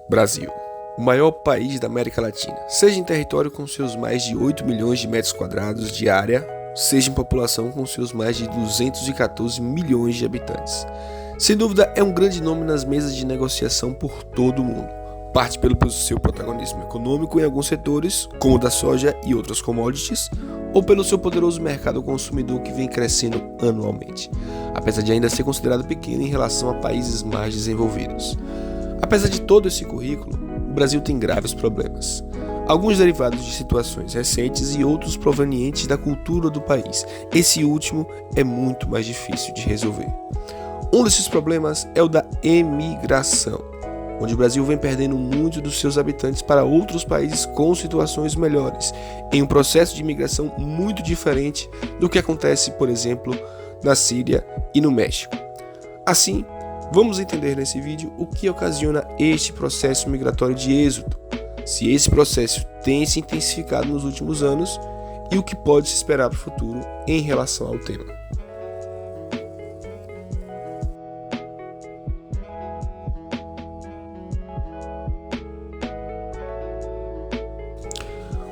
Brasil, o maior país da América Latina, seja em território com seus mais de 8 milhões de metros quadrados de área, seja em população com seus mais de 214 milhões de habitantes. Sem dúvida, é um grande nome nas mesas de negociação por todo o mundo. Parte pelo seu protagonismo econômico em alguns setores, como o da soja e outras commodities, ou pelo seu poderoso mercado consumidor que vem crescendo anualmente, apesar de ainda ser considerado pequeno em relação a países mais desenvolvidos. Apesar de todo esse currículo, o Brasil tem graves problemas. Alguns derivados de situações recentes e outros provenientes da cultura do país. Esse último é muito mais difícil de resolver. Um desses problemas é o da emigração, onde o Brasil vem perdendo muito dos seus habitantes para outros países com situações melhores, em um processo de imigração muito diferente do que acontece, por exemplo, na Síria e no México. Assim, vamos entender nesse vídeo o que ocasiona este processo migratório de êxodo, se esse processo tem se intensificado nos últimos anos e o que pode se esperar para o futuro em relação ao tema.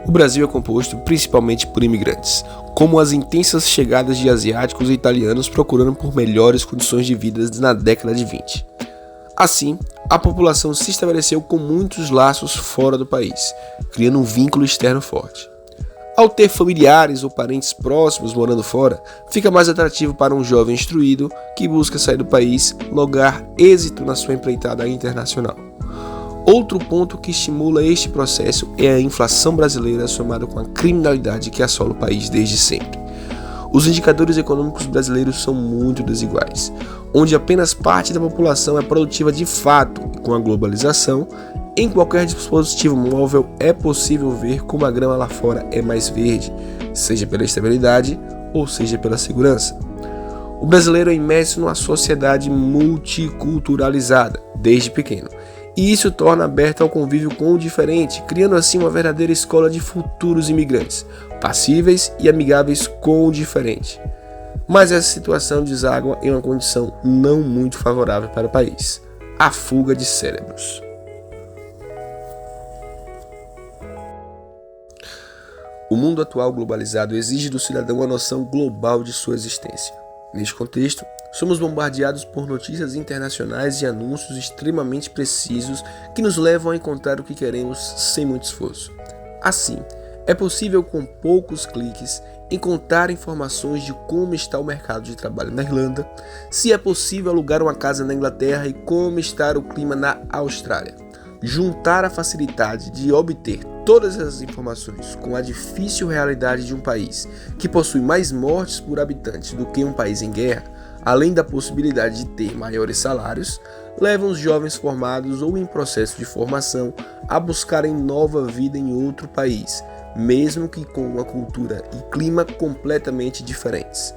O Brasil é composto principalmente por imigrantes, como as intensas chegadas de asiáticos e italianos procurando por melhores condições de vida na década de 20. Assim, a população se estabeleceu com muitos laços fora do país, criando um vínculo externo forte. Ao ter familiares ou parentes próximos morando fora, fica mais atrativo para um jovem instruído que busca sair do país, lograr êxito na sua empreitada internacional. Outro ponto que estimula este processo é a inflação brasileira somada com a criminalidade que assola o país desde sempre. Os indicadores econômicos brasileiros são muito desiguais, onde apenas parte da população é produtiva de fato e com a globalização, em qualquer dispositivo móvel é possível ver como a grama lá fora é mais verde, seja pela estabilidade ou seja pela segurança. O brasileiro é imerso numa sociedade multiculturalizada desde pequeno, e isso torna aberto ao convívio com o diferente, criando assim uma verdadeira escola de futuros imigrantes, passíveis e amigáveis com o diferente. Mas essa situação deságua em uma condição não muito favorável para o país: a fuga de cérebros. O mundo atual globalizado exige do cidadão uma noção global de sua existência. Neste contexto, somos bombardeados por notícias internacionais e anúncios extremamente precisos que nos levam a encontrar o que queremos sem muito esforço. Assim, é possível com poucos cliques encontrar informações de como está o mercado de trabalho na Irlanda, se é possível alugar uma casa na Inglaterra e como está o clima na Austrália. Juntar a facilidade de obter todas essas informações com a difícil realidade de um país que possui mais mortes por habitante do que um país em guerra, além da possibilidade de ter maiores salários, levam os jovens formados ou em processo de formação a buscarem nova vida em outro país, mesmo que com uma cultura e clima completamente diferentes.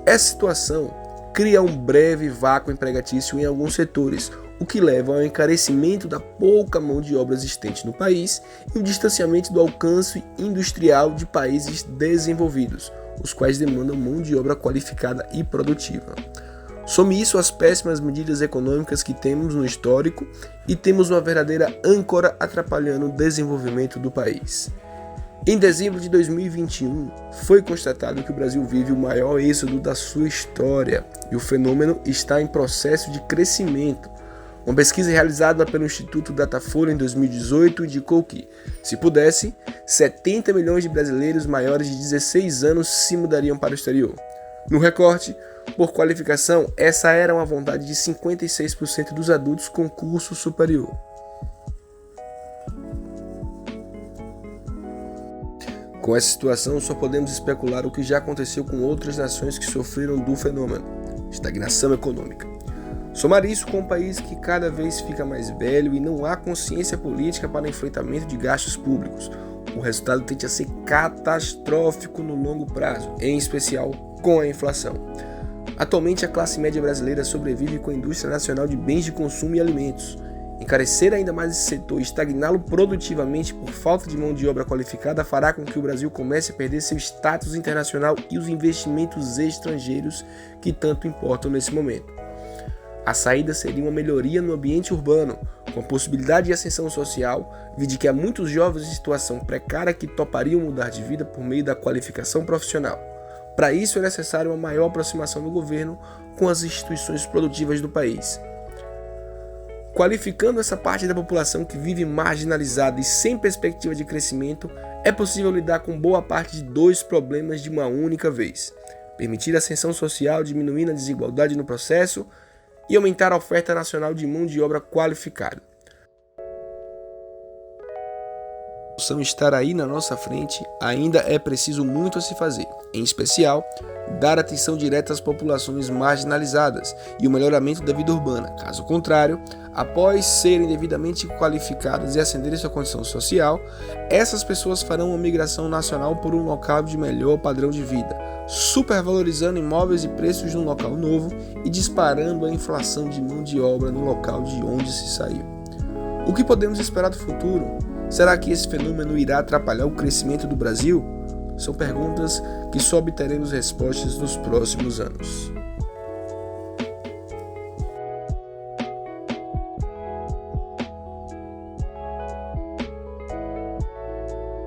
Essa situação cria um breve vácuo empregatício em alguns setores, o que leva ao encarecimento da pouca mão de obra existente no país e o distanciamento do alcance industrial de países desenvolvidos, os quais demandam mão de obra qualificada e produtiva. Some isso às péssimas medidas econômicas que temos no histórico e temos uma verdadeira âncora atrapalhando o desenvolvimento do país. Em dezembro de 2021, foi constatado que o Brasil vive o maior êxodo da sua história e o fenômeno está em processo de crescimento. Uma pesquisa realizada pelo Instituto Datafolha em 2018 indicou que, se pudesse, 70 milhões de brasileiros maiores de 16 anos se mudariam para o exterior. No recorte, por qualificação, essa era uma vontade de 56% dos adultos com curso superior. Com essa situação, só podemos especular o que já aconteceu com outras nações que sofreram do fenômeno: estagnação econômica. Somar isso com um país que cada vez fica mais velho e não há consciência política para o enfrentamento de gastos públicos, o resultado tende a ser catastrófico no longo prazo, em especial com a inflação. Atualmente, a classe média brasileira sobrevive com a indústria nacional de bens de consumo e alimentos. Encarecer ainda mais esse setor e estagná-lo produtivamente por falta de mão de obra qualificada fará com que o Brasil comece a perder seu status internacional e os investimentos estrangeiros que tanto importam nesse momento. A saída seria uma melhoria no ambiente urbano, com a possibilidade de ascensão social, vide que há muitos jovens em situação precária que topariam mudar de vida por meio da qualificação profissional. Para isso é necessário uma maior aproximação do governo com as instituições produtivas do país. Qualificando essa parte da população que vive marginalizada e sem perspectiva de crescimento, é possível lidar com boa parte de dois problemas de uma única vez: permitir a ascensão social, diminuindo a desigualdade no processo, e aumentar a oferta nacional de mão de obra qualificada. Estar aí na nossa frente, ainda é preciso muito a se fazer, em especial, dar atenção direta às populações marginalizadas e o melhoramento da vida urbana. Caso contrário, após serem devidamente qualificadas e ascenderem sua condição social, essas pessoas farão uma migração nacional por um local de melhor padrão de vida, supervalorizando imóveis e preços num local novo e disparando a inflação de mão de obra no local de onde se saiu. O que podemos esperar do futuro? Será que esse fenômeno irá atrapalhar o crescimento do Brasil? São perguntas que só obteremos respostas nos próximos anos.